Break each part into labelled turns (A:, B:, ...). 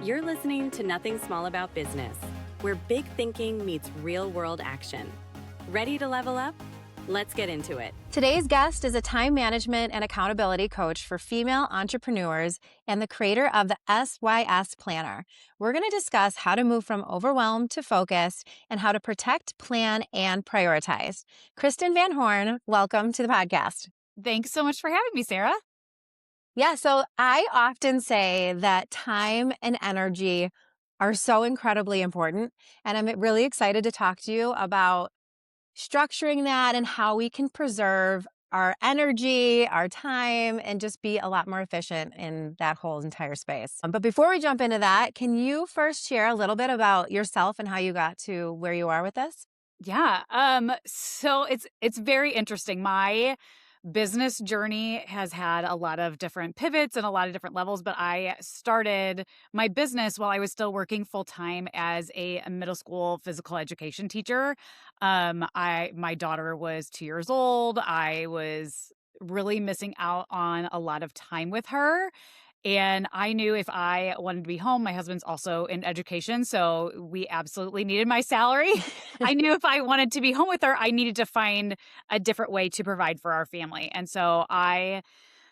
A: You're listening to Nothing Small About Business, where big thinking meets real world action. Ready to level up? Let's get into it.
B: Today's guest is a time management and accountability coach for female entrepreneurs and the creator of the SYS Planner. We're going to discuss how to move from overwhelmed to focused and how to protect, plan, and prioritize. Kristen Van Horn, welcome to the podcast.
C: Thanks so much for having me, Sarah.
B: Yeah, so I often say that time and energy are so incredibly important, and I'm really excited to talk to you about structuring that and how we can preserve our energy, our time, and just be a lot more efficient in that whole entire space. But before we jump into that, can you first share a little bit about yourself and how you got to where you are with this?
C: Yeah. So it's very interesting. My business journey has had a lot of different pivots and a lot of different levels, but I started my business while I was still working full time as a middle school physical education teacher. My daughter was 2 years old. I was really missing out on a lot of time with her. And I knew if I wanted to be home, my husband's also in education, so we absolutely needed my salary. I knew if I wanted to be home with her, I needed to find a different way to provide for our family. And so I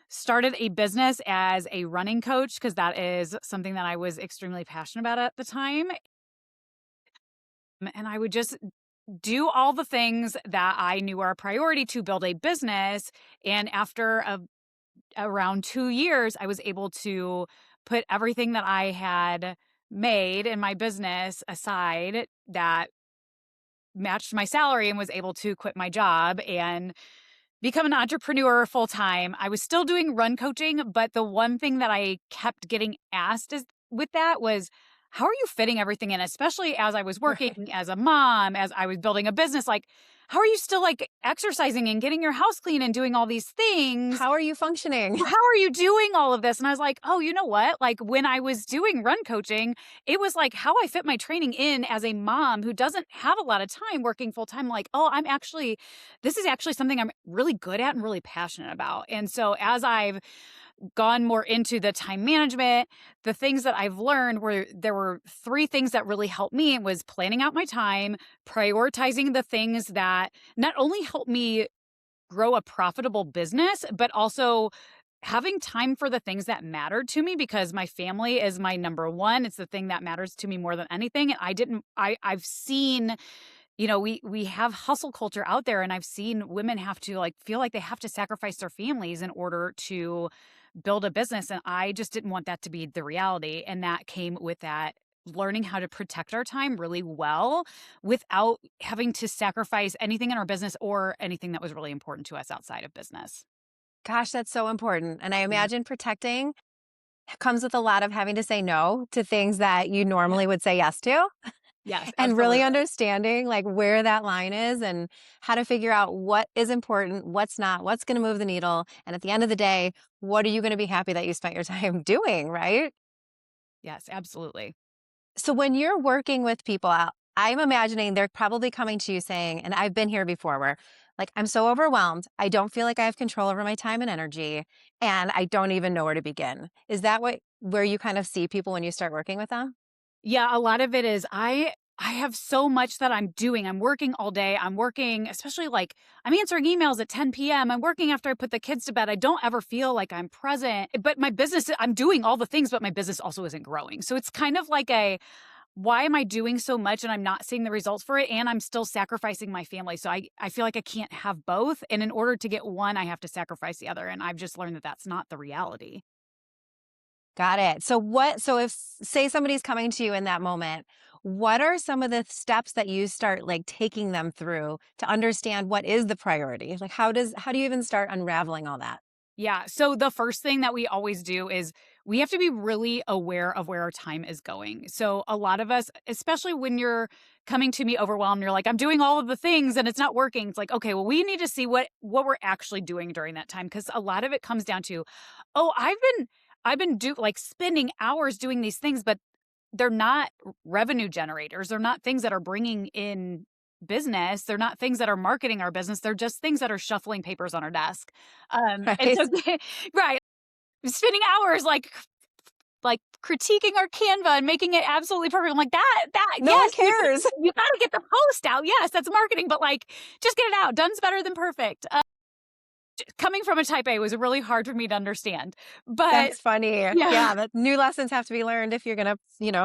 C: started a business as a running coach because that is something that I was extremely passionate about at the time. And I would just do all the things that I knew were a priority to build a business. And after around 2 years, I was able to put everything that I had made in my business aside that matched my salary and was able to quit my job and become an entrepreneur full time. I was still doing run coaching, but the one thing that I kept getting asked is with that was, how are you fitting everything in? Especially as I was working
B: Right.
C: as a mom, as I was building a business, like, how are you still like exercising and getting your house clean and doing all these things?
B: How are you functioning?
C: How are you doing all of this? And I was like, oh, you know what? Like when I was doing run coaching, it was like how I fit my training in as a mom who doesn't have a lot of time working full time. Like, oh, this is actually something I'm really good at and really passionate about. And so as I've gone more into the time management, the things that I've learned were there were three things that really helped me. It was planning out my time, prioritizing the things that not only help me grow a profitable business, but also having time for the things that matter to me because my family is my number one. It's the thing that matters to me more than anything. And I've seen, we have hustle culture out there, and I've seen women have to like feel like they have to sacrifice their families in order to build a business. And I just didn't want that to be the reality. And that came with that learning how to protect our time really well without having to sacrifice anything in our business or anything that was really important to us outside of business.
B: Gosh, that's so important. And I
C: Yeah.
B: imagine protecting comes with a lot of having to say no to things that you
C: Yeah.
B: normally would say yes to.
C: Yes,
B: And really
C: absolutely.
B: understanding like where that line is and how to figure out what is important, what's not, what's going to move the needle. And at the end of the day, what are you going to be happy that you spent your time doing, right?
C: Yes, absolutely.
B: So when you're working with people out, I'm imagining they're probably coming to you saying, and I've been here before where like, I'm so overwhelmed. I don't feel like I have control over my time and energy, and I don't even know where to begin. Is that where you kind of see people when you start working with them?
C: Yeah, a lot of it is I have so much that I'm doing. I'm working all day. I'm working, especially like I'm answering emails at 10 p.m. I'm working after I put the kids to bed. I don't ever feel like I'm present. But my business, I'm doing all the things, but my business also isn't growing. So it's kind of like why am I doing so much and I'm not seeing the results for it? And I'm still sacrificing my family. So I feel like I can't have both. And in order to get one, I have to sacrifice the other. And I've just learned that that's not the reality.
B: Got it. So if say somebody's coming to you in that moment, what are some of the steps that you start like taking them through to understand what is the priority? Like how do you even start unraveling all that?
C: Yeah. So the first thing that we always do is we have to be really aware of where our time is going. So a lot of us, especially when you're coming to me overwhelmed, you're like, I'm doing all of the things and it's not working. It's like, okay, well, we need to see what we're actually doing during that time. Cause a lot of it comes down to, oh, I've been like spending hours doing these things, but they're not revenue generators. They're not things that are bringing in business. They're not things that are marketing our business. They're just things that are shuffling papers on our desk. And
B: Right?
C: so, right, spending hours like like critiquing our Canva and making it absolutely perfect. I'm like,
B: No one
C: yes,
B: cares.
C: you got to get the post out. Yes, that's marketing, but like, just get it out. Done's better than perfect. Coming from a type A was really hard for me to understand, but
B: That's funny.
C: yeah.
B: Yeah, but new lessons have to be learned if you're gonna,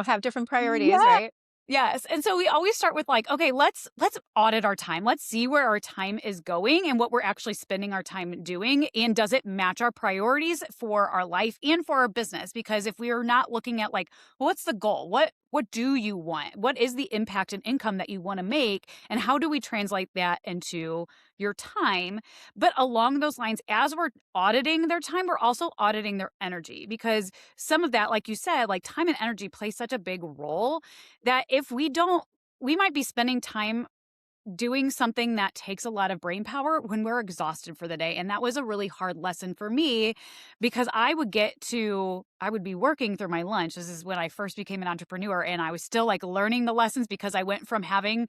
B: have different priorities,
C: Yeah.
B: right?
C: Yes. And so we always start with like, okay, let's audit our time. Let's see where our time is going and what we're actually spending our time doing. And does it match our priorities for our life and for our business? Because if we are not looking at like, what's the goal? What do you want? What is the impact and income that you want to make? And how do we translate that into your time? But along those lines, as we're auditing their time, we're also auditing their energy because some of that, like you said, like time and energy play such a big role that if we don't, we might be spending time doing something that takes a lot of brain power when we're exhausted for the day. And that was a really hard lesson for me because I would be working through my lunch. This is when I first became an entrepreneur and I was still like learning the lessons because I went from having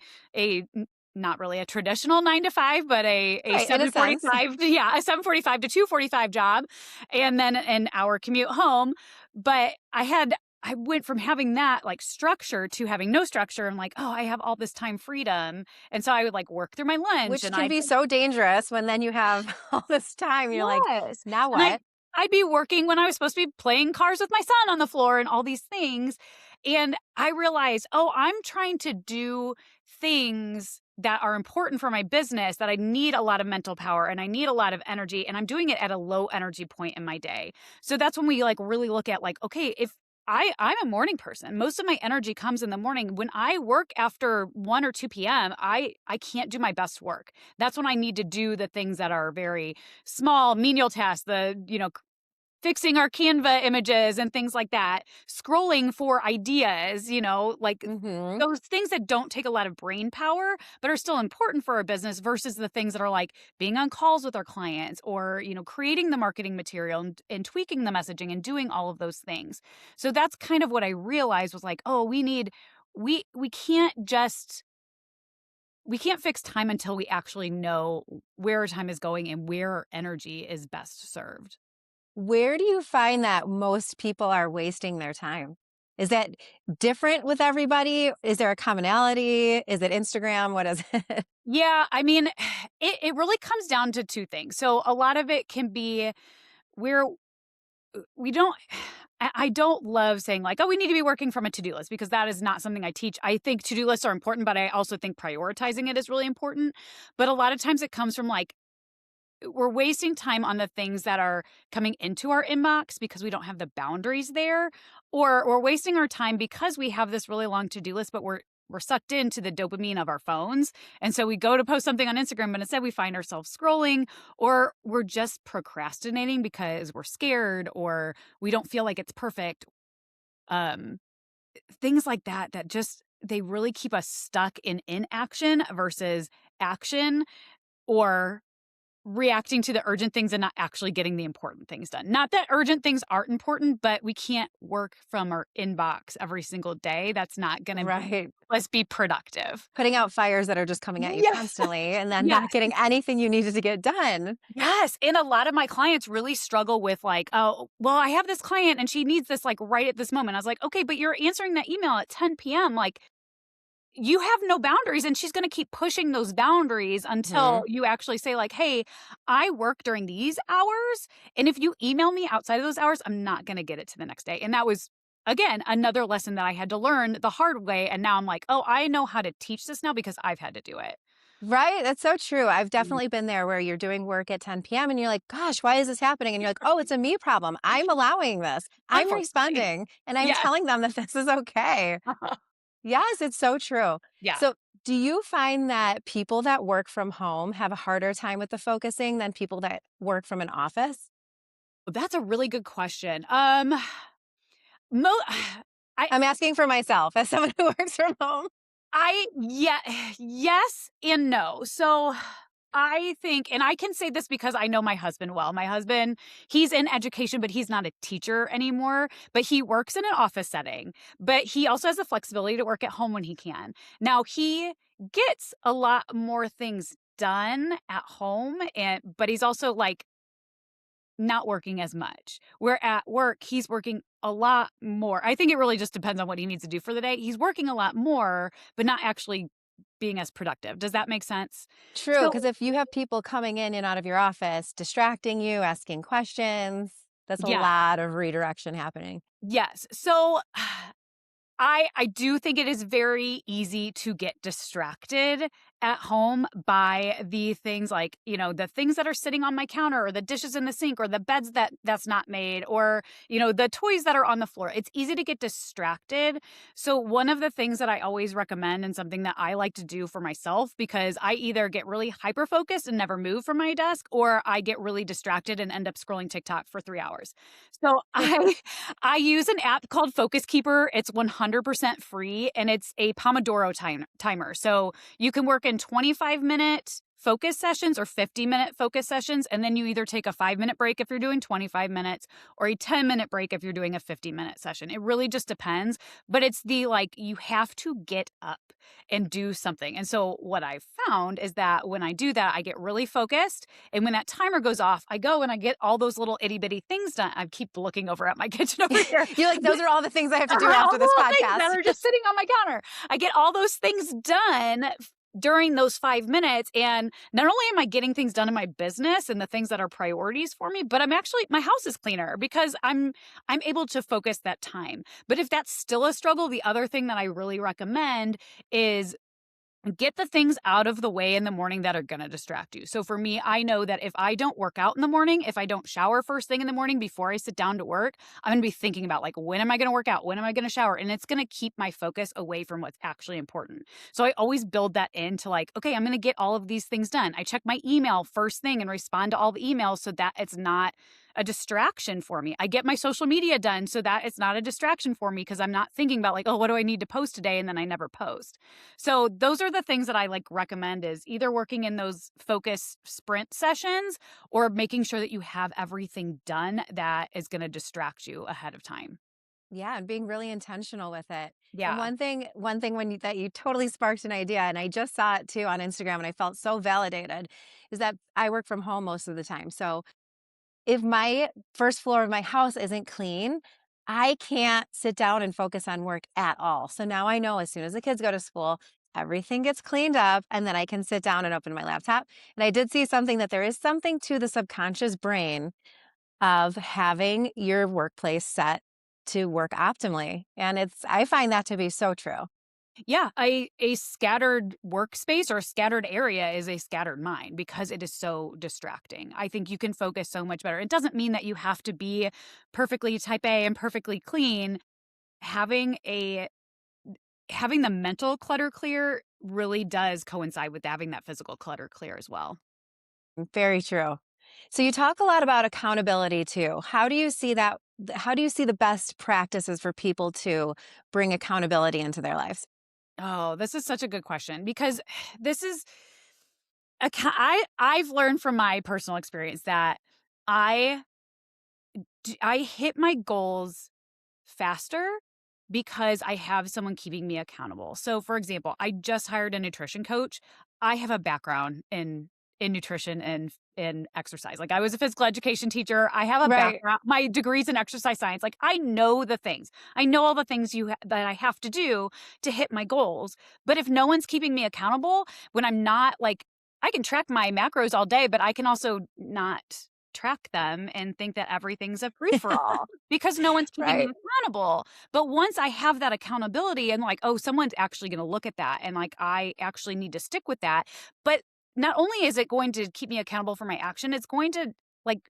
C: not really a traditional 9 to 5, but a
B: Right, in a sense.
C: 7:45, a 7:45 to 2:45 job, and then an hour commute home. But I went from having that like structure to having no structure. I'm like, oh, I have all this time freedom. And so I would like work through my lunch
B: Which
C: and
B: can be so dangerous when then you have all this time. You're like,
C: yes.
B: now
C: And
B: what?
C: I'd be working when I was supposed to be playing cars with my son on the floor and all these things. And I realized, oh, I'm trying to do things that are important for my business that I need a lot of mental power and I need a lot of energy. And I'm doing it at a low energy point in my day. So that's when we like really look at like, okay, if I'm a morning person. Most of my energy comes in the morning. When I work after 1 or 2 p.m., I can't do my best work. That's when I need to do the things that are very small, menial tasks, fixing our Canva images and things like that, scrolling for ideas, like
B: Mm-hmm.
C: those things that don't take a lot of brain power, but are still important for our business versus the things that are like being on calls with our clients or, creating the marketing material and tweaking the messaging and doing all of those things. So that's kind of what I realized was like, oh, we we can't fix time until we actually know where our time is going and where our energy is best served.
B: Where do you find that most people are wasting their time? Is that different with everybody? Is there a commonality? Is it Instagram? What is it?
C: Yeah, I mean, it really comes down to two things. So a lot of it can be where we don't I don't love saying like, oh, we need to be working from a to-do list because that is not something I teach. I think to-do lists are important, but I also think prioritizing it is really important. But a lot of times it comes from like we're wasting time on the things that are coming into our inbox because we don't have the boundaries there, or we're wasting our time because we have this really long to-do list, but we're sucked into the dopamine of our phones. And so we go to post something on Instagram, but instead we find ourselves scrolling, or we're just procrastinating because we're scared or we don't feel like it's perfect. Um, Things like that just they really keep us stuck in inaction versus action, or reacting to the urgent things and not actually getting the important things done. Not that urgent things aren't important, but we can't work from our inbox every single day. That's not going to
B: Right.
C: let's be productive.
B: Putting out fires that are just coming at you
C: Yes.
B: constantly and then
C: Yes.
B: not getting anything you needed to get done.
C: Yes. And a lot of my clients really struggle with like, oh, well, I have this client and she needs this like right at this moment. I was like, okay, but you're answering that email at 10 p.m. Like, you have no boundaries, and she's going to keep pushing those boundaries until
B: Mhm.
C: you actually say like, hey, I work during these hours, and if you email me outside of those hours, I'm not going to get it to the next day. And that was, again, another lesson that I had to learn the hard way. And now I'm like, oh, I know how to teach this now because I've had to do it.
B: Right. That's so true. I've
C: Mm.
B: definitely been there where you're doing work at 10 p.m. and you're like, gosh, why is this happening? And you're like, oh, it's a me problem. I'm allowing this. I'm
C: Unfortunately.
B: responding and I'm
C: Yes.
B: telling them that this is okay. Yes, it's so true.
C: Yeah.
B: So, do you find that people that work from home have a harder time with the focusing than people that work from an office?
C: That's a really good question. Mo I
B: I'm asking for myself as someone who works from home.
C: yeah, yes and no. So I think, and I can say this because I know my husband well. My husband, he's in education, but he's not a teacher anymore, but he works in an office setting, but he also has the flexibility to work at home when he can. Now he gets a lot more things done at home, but he's also like not working as much. Where at work, he's working a lot more. I think it really just depends on what he needs to do for the day. He's working a lot more, but not actually being as productive. Does that make sense?
B: True,
C: So,
B: because if you have people coming in and out of your office, distracting you, asking questions, that's a
C: yeah.
B: lot of redirection happening.
C: Yes. So I do think it is very easy to get distracted at home by the things like, the things that are sitting on my counter or the dishes in the sink or the beds that's not made or, the toys that are on the floor. It's easy to get distracted. So one of the things that I always recommend and something that I like to do for myself, because I either get really hyper focused and never move from my desk, or I get really distracted and end up scrolling TikTok for 3 hours. So I use an app called Focus Keeper. It's 100% free and it's a Pomodoro timer. So you can work in 25-minute focus sessions or 50-minute focus sessions. And then you either take a 5-minute break if you're doing 25 minutes or a 10-minute break if you're doing a 50-minute session. It really just depends. But it's you have to get up and do something. And so what I've found is that when I do that, I get really focused. And when that timer goes off, I go and I get all those little itty bitty things done. I keep looking over at my kitchen over here.
B: You're like, those are all the things I have to do
C: All
B: after
C: the
B: this
C: little things that
B: podcast.
C: are just sitting on my counter. I get all those things done during those 5 minutes. And not only am I getting things done in my business and the things that are priorities for me, but my house is cleaner because I'm able to focus that time. But if that's still a struggle, the other thing that I really recommend is get the things out of the way in the morning that are going to distract you. So for me, I know that if I don't work out in the morning, if I don't shower first thing in the morning before I sit down to work, I'm going to be thinking about when am I going to work out? When am I going to shower? And it's going to keep my focus away from what's actually important. So I always build that into okay, I'm going to get all of these things done. I check my email first thing and respond to all the emails so that it's not a distraction for me. I get my social media done so that it's not a distraction for me because I'm not thinking about oh, what do I need to post today? And then I never post. So those are the things that I recommend is either working in those focus sprint sessions or making sure that you have everything done that is going to distract you ahead of time.
B: Yeah, and being really intentional with it. And
C: Yeah.
B: one thing that you totally sparked an idea, and I just saw it too on Instagram, and I felt so validated, is that I work from home most of the time. So if my first floor of my house isn't clean, I can't sit down and focus on work at all. So now I know as soon as the kids go to school, everything gets cleaned up and then I can sit down and open my laptop. And I did see something that there is something to the subconscious brain of having your workplace set to work optimally. And I find that to be so true.
C: Yeah, a scattered workspace or a scattered area is a scattered mind because it is so distracting. I think you can focus so much better. It doesn't mean that you have to be perfectly type A and perfectly clean. Having a having the mental clutter clear really does coincide with having that physical clutter clear as well.
B: Very true. So you talk a lot about accountability too. How do you see that? How do you see the best practices for people to bring accountability into their lives?
C: Oh, this is such a good question because this is I've learned from my personal experience that I I hit my goals faster because I have someone keeping me accountable. So for example, I just hired a nutrition coach. I have a background in nutrition and in exercise. I was a physical education teacher. I have a
B: Right.
C: background, my degrees in exercise science. I know the things. I know all the things that I have to do to hit my goals. But if no one's keeping me accountable, when I'm not I can track my macros all day, but I can also not track them and think that everything's a free for all because no one's keeping me
B: Right.
C: accountable. But once I have that accountability and oh, someone's actually going to look at that and I actually need to stick with that. But not only is it going to keep me accountable for my action, it's going to like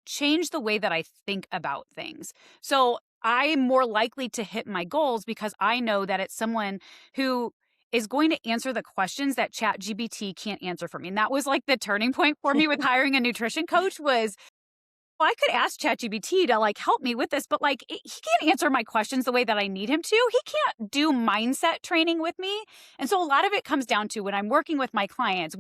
C: change the way that I think about things. So I'm more likely to hit my goals because I know that it's someone who is going to answer the questions that ChatGPT can't answer for me. And that was the turning point for me with hiring a nutrition coach was I could ask ChatGPT to help me with this, but he can't answer my questions the way that I need him to. He can't do mindset training with me. And so a lot of it comes down to when I'm working with my clients,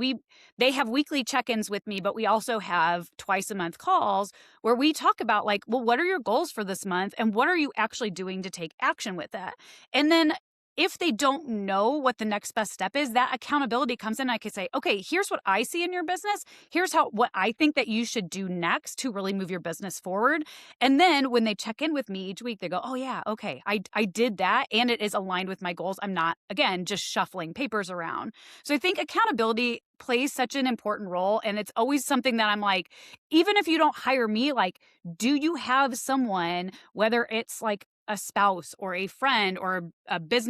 C: they have weekly check-ins with me, but we also have twice a month calls where we talk about well, what are your goals for this month and what are you actually doing to take action with that? And then if they don't know what the next best step is, that accountability comes in. I could say, okay, here's what I see in your business. Here's what I think that you should do next to really move your business forward. And then when they check in with me each week, they go, oh yeah, okay, I did that and it is aligned with my goals. I'm not, again, just shuffling papers around. So I think accountability plays such an important role. And it's always something that I'm like, even if you don't hire me, like, do you have someone, whether it's like a spouse or a friend or a biz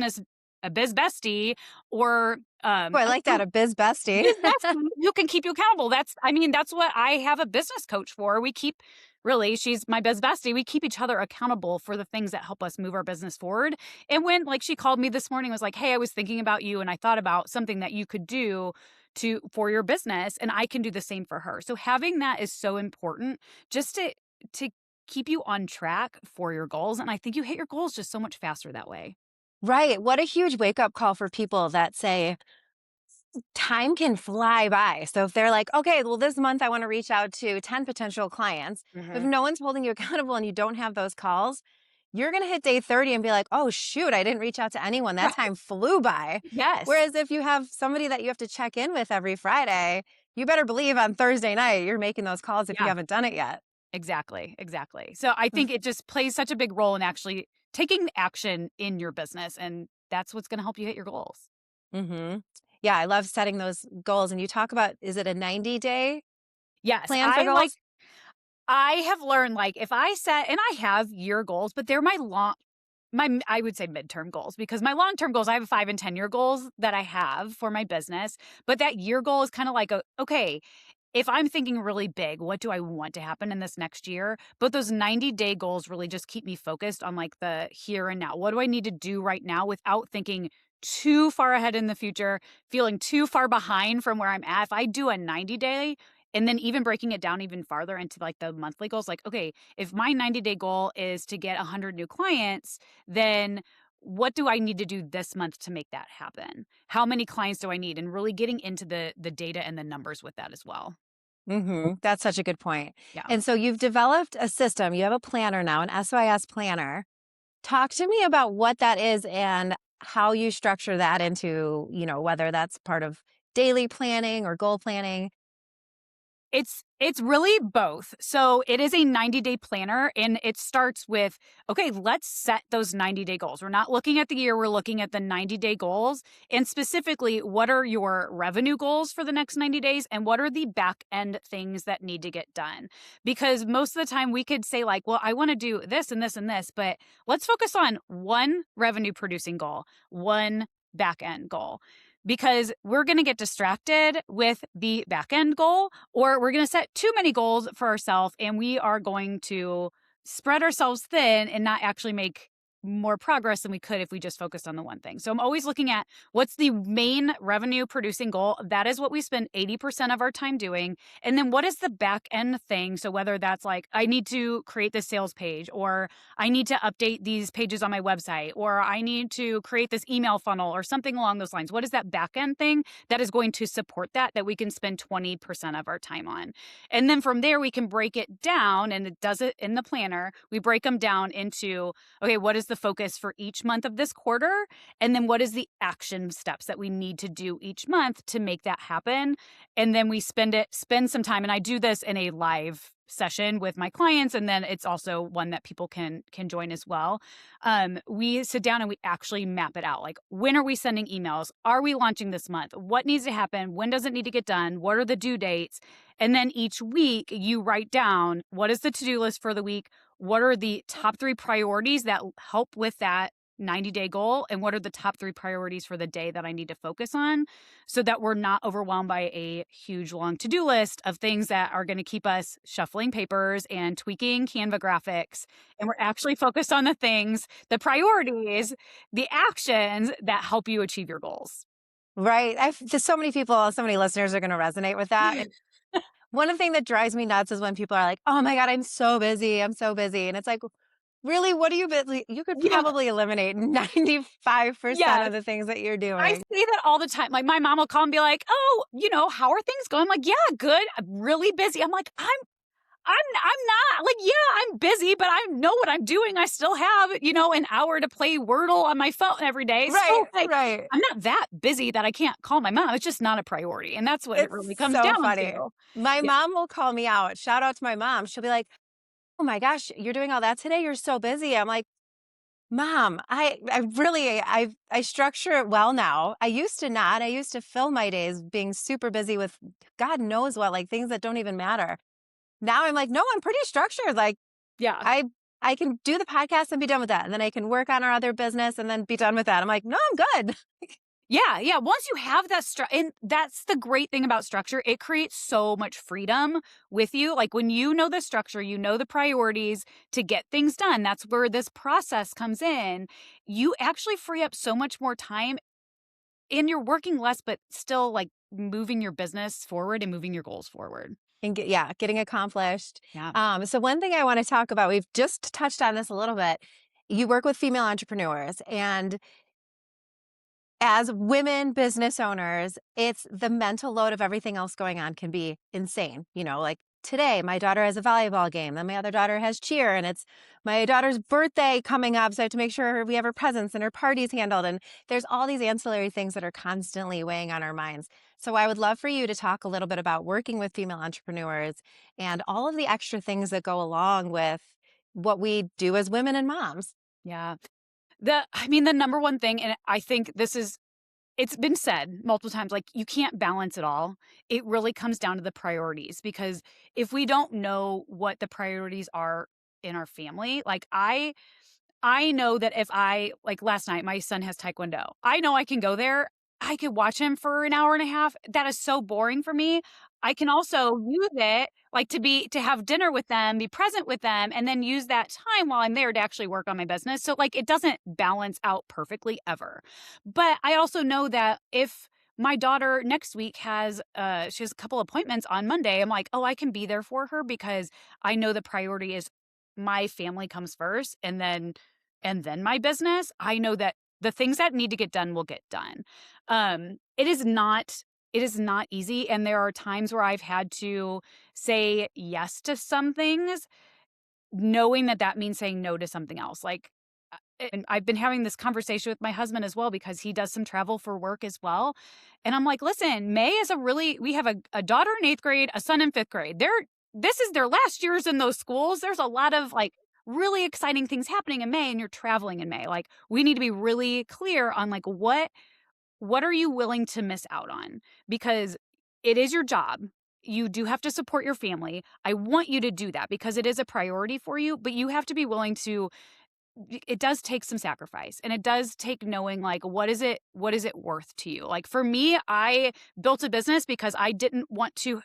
C: bestie or
B: Oh, I like that, a biz bestie.
C: biz bestie who can keep you accountable. That's what I have a business coach for. She's my biz bestie. We keep each other accountable for the things that help us move our business forward. And when like she called me this morning, was like, hey, I was thinking about you and I thought about something that you could do for your business, and I can do the same for her. So having that is so important just to keep you on track for your goals. And I think you hit your goals just so much faster that way.
B: Right. What a huge wake up call for people that say time can fly by. So if they're like, okay, well, this month I want to reach out to 10 potential clients. If no one's holding you accountable and you don't have those calls, you're going to hit day 30 and be like, oh, shoot, I didn't reach out to anyone. That time flew by.
C: Yes.
B: Whereas if you have somebody that you have to check in with every Friday, you better believe on Thursday night, you're making those calls if you haven't done it yet.
C: Exactly. So I think it just plays such a big role in actually taking action in your business. And that's what's going to help you hit your goals.
B: Mm-hmm. Yeah, I love setting those goals. And you talk about, is it a 90-day plan for
C: I
B: goals?
C: I have learned, like, if I set, and I have year goals, but they're I would say midterm goals, because my long-term goals, I have 5 and 10-year goals that I have for my business. But that year goal is kind of like, okay, if I'm thinking really big, what do I want to happen in this next year? But those 90-day goals really just keep me focused on like the here and now. What do I need to do right now without thinking too far ahead in the future, feeling too far behind from where I'm at? If I do a 90-day and then even breaking it down even farther into like the monthly goals, like, okay, if my 90-day goal is to get 100 new clients, then what do I need to do this month to make that happen? How many clients do I need? And really getting into the data and the numbers with that as well.
B: Mm-hmm. That's such a good point.
C: Yeah.
B: And so you've developed a system. You have a planner now, an SYS planner. Talk to me about what that is and how you structure that into, whether that's part of daily planning or goal planning.
C: It's really both. So it is a 90-day planner, and it starts with, okay, let's set those 90-day goals. We're not looking at the year, we're looking at the 90-day goals. And specifically, what are your revenue goals for the next 90 days? And what are the back end things that need to get done? Because most of the time we could say like, well, I want to do this and this and this, but let's focus on one revenue producing goal, one back end goal. Because we're going to get distracted with the back end goal, or we're going to set too many goals for ourselves and we are going to spread ourselves thin and not actually make more progress than we could if we just focused on the one thing. So I'm always looking at what's the main revenue producing goal. That is what we spend 80% of our time doing. And then what is the back end thing? So whether that's like, I need to create this sales page, or I need to update these pages on my website, or I need to create this email funnel or something along those lines. What is that back end thing that is going to support that we can spend 20% of our time on? And then from there, we can break it down, and it does it in the planner. We break them down into, okay, what is the focus for each month of this quarter? And then what is the action steps that we need to do each month to make that happen? And then we spend some time. And I do this in a live session with my clients. And then it's also one that people can join as well. We sit down and we actually map it out. Like, when are we sending emails? Are we launching this month? What needs to happen? When does it need to get done? What are the due dates? And then each week you write down, what is the to-do list for the week? What are the top 3 priorities that help with that 90-day goal? And what are the top 3 priorities for the day that I need to focus on, so that we're not overwhelmed by a huge long to-do list of things that are going to keep us shuffling papers and tweaking Canva graphics. And we're actually focused on the things, the priorities, the actions that help you achieve your goals.
B: Right. There's so many people, so many listeners are going to resonate with that. One thing that drives me nuts is when people are like, oh my God, I'm so busy. I'm so busy. And it's like, really, what are you busy? You could probably eliminate 95% of the things that you're doing.
C: I say that all the time. Like, my mom will call and be like, oh, how are things going? I'm like, yeah, good. I'm really busy. I'm like, I'm not like, yeah, I'm busy, but I know what I'm doing. I still have, an hour to play Wordle on my phone every day.
B: Right,
C: So like,
B: right.
C: I'm not that busy that I can't call my mom. It's just not a priority. And that's what it
B: It's
C: really comes
B: so
C: down
B: funny.
C: to.
B: My
C: Yeah.
B: mom will call me out. Shout out to my mom. She'll be like, "Oh my gosh, you're doing all that today? You're so busy." I'm like, "Mom, I structure it well now. I used to not. I used to fill my days being super busy with God knows what, like things that don't even matter. Now I'm like, no, I'm pretty structured. Like
C: Yeah.
B: I I can do the podcast and be done with that. And then I can work on our other business and then be done with that. I'm like, no, I'm good."
C: Yeah, yeah. Once you have that and that's the great thing about structure. It creates so much freedom with you. Like when you know the structure, you know the priorities to get things done. That's where this process comes in. You actually free up so much more time and you're working less, but still like moving your business forward and moving your goals forward.
B: And getting accomplished.
C: Yeah.
B: So one thing I want to talk about, we've just touched on this a little bit. You work with female entrepreneurs, and as women business owners, it's the mental load of everything else going on can be insane. Like today, my daughter has a volleyball game, then my other daughter has cheer, and it's my daughter's birthday coming up. So I have to make sure we have her presents and her parties handled. And there's all these ancillary things that are constantly weighing on our minds. So I would love for you to talk a little bit about working with female entrepreneurs and all of the extra things that go along with what we do as women and moms.
C: Yeah. The number one thing, and I think it's been said multiple times, like you can't balance it all. It really comes down to the priorities because if we don't know what the priorities are in our family, like I know that if like last night, my son has Taekwondo. I know I can go there. I could watch him for an hour and a half. That is so boring for me. I can also use it like to have dinner with them, be present with them, and then use that time while I'm there to actually work on my business. So like it doesn't balance out perfectly ever. But I also know that if my daughter next week she has a couple appointments on Monday, I'm like, oh, I can be there for her because I know the priority is my family comes first and then my business. I know that the things that need to get done will get done. It is not easy, and there are times where I've had to say yes to some things knowing that that means saying no to something else. Like, and I've been having this conversation with my husband as well because he does some travel for work as well. And I'm like, listen, we have a daughter in 8th grade, a son in 5th grade. This is their last years in those schools. There's a lot of like really exciting things happening in May and you're traveling in May. Like we need to be really clear on like what are you willing to miss out on? Because it is your job. You do have to support your family. I want you to do that because it is a priority for you, but you have to be willing to it does take some sacrifice and it does take knowing like what is it worth to you. Like for me, I built a business because I didn't want to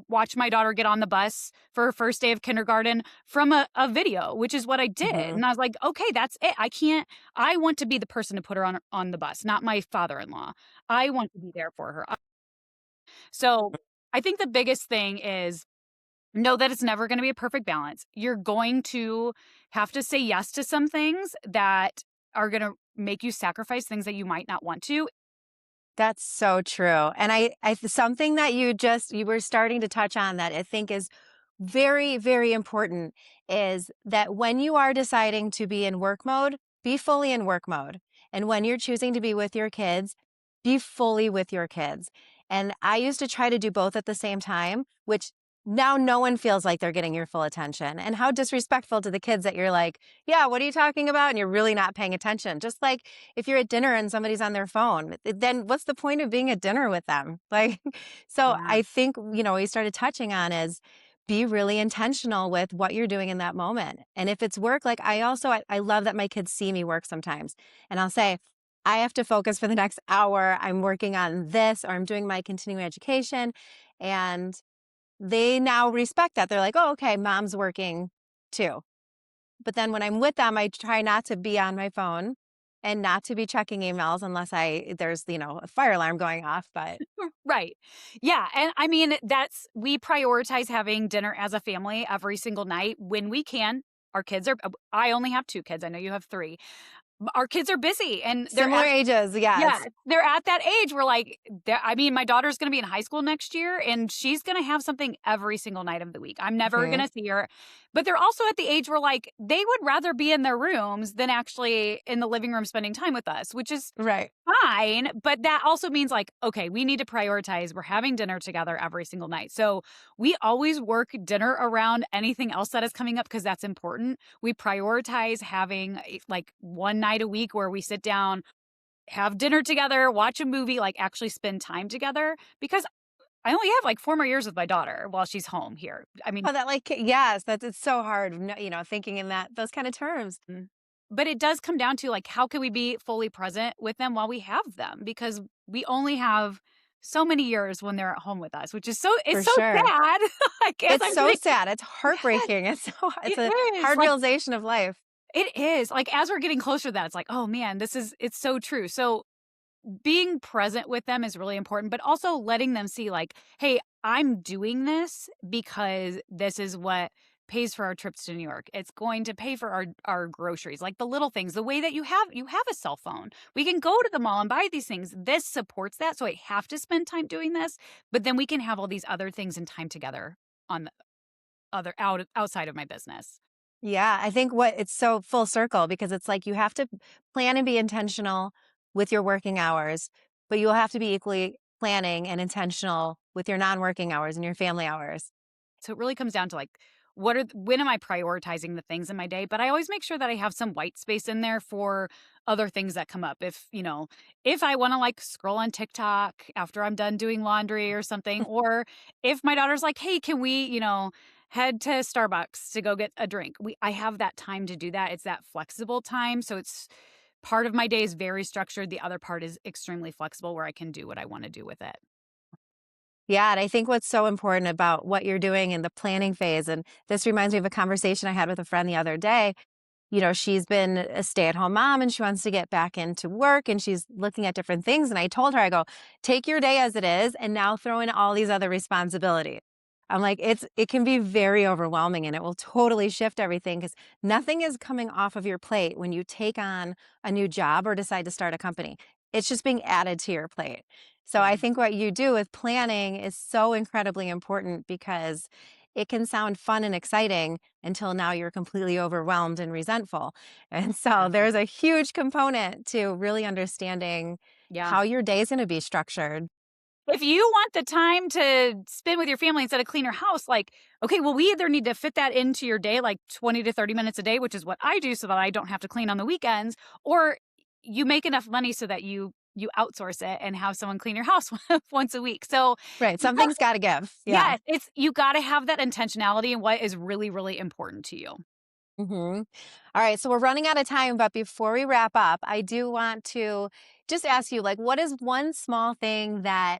C: watch my daughter get on the bus for her first day of kindergarten from a video, which is what I did.
B: Mhm.
C: And I was like, okay, that's it. I want to be the person to put her on the bus, not my father-in-law. I want to be there for her. So I think the biggest thing is know that it's never going to be a perfect balance. You're going to have to say yes to some things that are going to make you sacrifice things that you might not want to.
B: That's so true. And something that you were starting to touch on that I think is very, very important is that when you are deciding to be in work mode, be fully in work mode. And when you're choosing to be with your kids, be fully with your kids. And I used to try to do both at the same time, which now no one feels like they're getting your full attention. And how disrespectful to the kids that you're like, yeah, what are you talking about? And you're really not paying attention. Just like if you're at dinner and somebody's on their phone, then what's the point of being at dinner with them? Like, so
C: Yeah.
B: I think, we started touching on is be really intentional with what you're doing in that moment. And if it's work, like I love that my kids see me work sometimes. And I'll say, I have to focus for the next hour. I'm working on this or I'm doing my continuing education. And they now respect that. They're like, oh, okay, mom's working too. But then when I'm with them, I try not to be on my phone and not to be checking emails unless there's, a fire alarm going off. But
C: Right. Yeah. And I mean, we prioritize having dinner as a family every single night when we can. I only have 2 kids. I know you have 3. our kids are busy and
B: Similar ages,
C: yeah,
B: yes.
C: they're at that age where like, I mean, my daughter's going to be in high school next year and she's going to have something every single night of the week. I'm never going
B: Mhm.
C: to see her. But they're also at the age where like they would rather be in their rooms than actually in the living room spending time with us, which is
B: Right.
C: fine. But that also means like, okay, we need to prioritize. We're having dinner together every single night. So we always work dinner around anything else that is coming up because that's important. We prioritize having like one night a week where we sit down, have dinner together, watch a movie, like actually spend time together because I only have like 4 more years with my daughter while she's home here. I mean,
B: Oh, that like yes, that's it's so hard, thinking in those kind of terms.
C: but it does come down to like, how can we be fully present with them while we have them? Because we only have so many years when they're at home with us, which is
B: For
C: it's so
B: sure.
C: sad. Like, as
B: It's
C: I'm
B: so
C: getting,
B: sad. It's
C: yes,
B: heartbreaking. It's
C: it
B: a
C: is.
B: hard
C: Like,
B: realization of life.
C: it is. Like, as we're getting closer to that, it's like, oh man, it's so true. So being present with them is really important, but also letting them see like, hey, I'm doing this because this is what pays for our trips to New York. It's going to pay for our groceries, like the little things, the way that you have a cell phone. We can go to the mall and buy these things. This supports that. So I have to spend time doing this, but then we can have all these other things and time together on the outside of my business.
B: Yeah, I think what it's so full circle because it's like you have to plan and be intentional with your working hours, but you'll have to be equally planning and intentional with your non-working hours and your family hours.
C: So it really comes down to like, when am I prioritizing the things in my day? But I always make sure that I have some white space in there for other things that come up. If I want to like scroll on TikTok after I'm done doing laundry or something, or if my daughter's like, hey, can we, head to Starbucks to go get a drink? I have that time to do that. It's that flexible time. So it's part of my day is very structured. The other part is extremely flexible where I can do what I want to do with it.
B: Yeah, and I think what's so important about what you're doing in the planning phase, and this reminds me of a conversation I had with a friend the other day. She's been a stay-at-home mom and she wants to get back into work and she's looking at different things. And I told her, I go, take your day as it is and now throw in all these other responsibilities. I'm like, it can be very overwhelming and it will totally shift everything because nothing is coming off of your plate when you take on a new job or decide to start a company. It's just being added to your plate. So
C: Yeah.
B: I think what you do with planning is so incredibly important because it can sound fun and exciting until now you're completely overwhelmed and resentful. And so
C: Yeah.
B: there's a huge component to really understanding
C: Yeah.
B: how your day is going to be structured.
C: If you want the time to spend with your family instead of clean your house, like, okay, well, we either need to fit that into your day, like 20 to 30 minutes a day, which is what I do so that I don't have to clean on the weekends, or you make enough money so that you outsource it and have someone clean your house once a week. So
B: Right.
C: you got,
B: Something's got to give. Yeah.
C: yes, you got to have that intentionality and what is really, really important to you.
B: All right. So we're running out of time. But before we wrap up, I do want to just ask you, like, what is one small thing that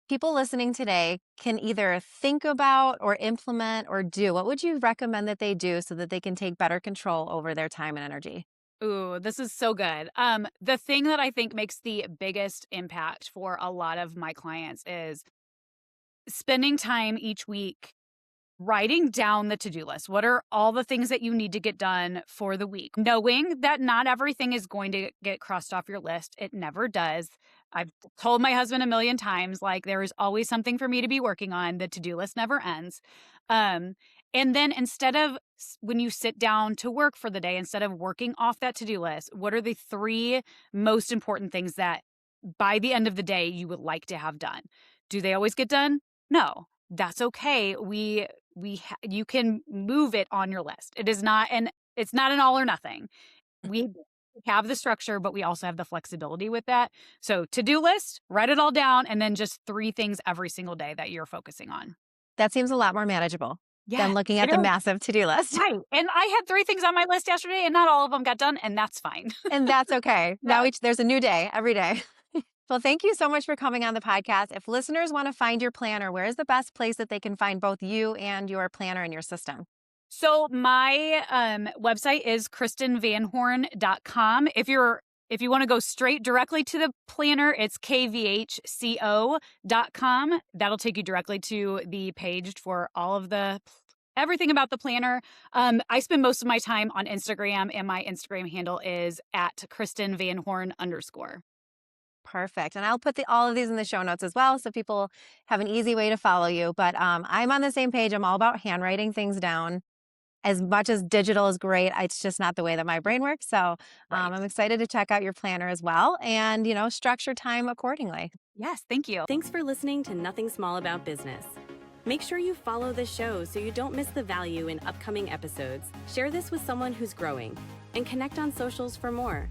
B: people listening today can either think about or implement or do? What would you recommend that they do so that they can take better control over their time and energy?
C: Ooh, this is so good. The thing that I think makes the biggest impact for a lot of my clients is spending time each week writing down the to-do list. What are all the things that you need to get done for the week? Knowing that not everything is going to get crossed off your list. It never does. I've told my husband a million times, like, there is always something for me to be working on. The to-do list never ends. Um, and then instead of when you sit down to work for the day, instead of working off that to-do list, what are the 3 most important things that by the end of the day you would like to have done? Do they always get done? No. That's okay. You can move it on your list. It's not an all or nothing. We have the structure, but we also have the flexibility with that. So to-do list, write it all down, and then just 3 things every single day that you're focusing on.
B: That seems a lot more manageable
C: Yeah,
B: than looking
C: it
B: at the
C: is.
B: massive to-do list.
C: Right. And I had 3 things on my list yesterday, and not all of them got done, and that's fine.
B: And that's okay.
C: Yeah.
B: Now there's a new day every day. Well, thank you so much for coming on the podcast. If listeners want to find your planner, where is the best place that they can find both you and your planner and your system?
C: So my website is kristenvanhorn.com. If you want to go straight directly to the planner, it's kvhco.com. That'll take you directly to the page for all of the everything about the planner. I spend most of my time on Instagram, and my Instagram handle is at Kristen Van Horn _.
B: Perfect. And I'll put all of these in the show notes as well, so people have an easy way to follow you. But I'm on the same page. I'm all about handwriting things down. As much as digital is great, it's just not the way that my brain works. So
C: Right.
B: I'm excited to check out your planner as well, and structure time accordingly.
C: Yes, thank you.
A: Thanks for listening to Nothing Small About Business. Make sure you follow the show so you don't miss the value in upcoming episodes. Share this with someone who's growing, and connect on socials for more.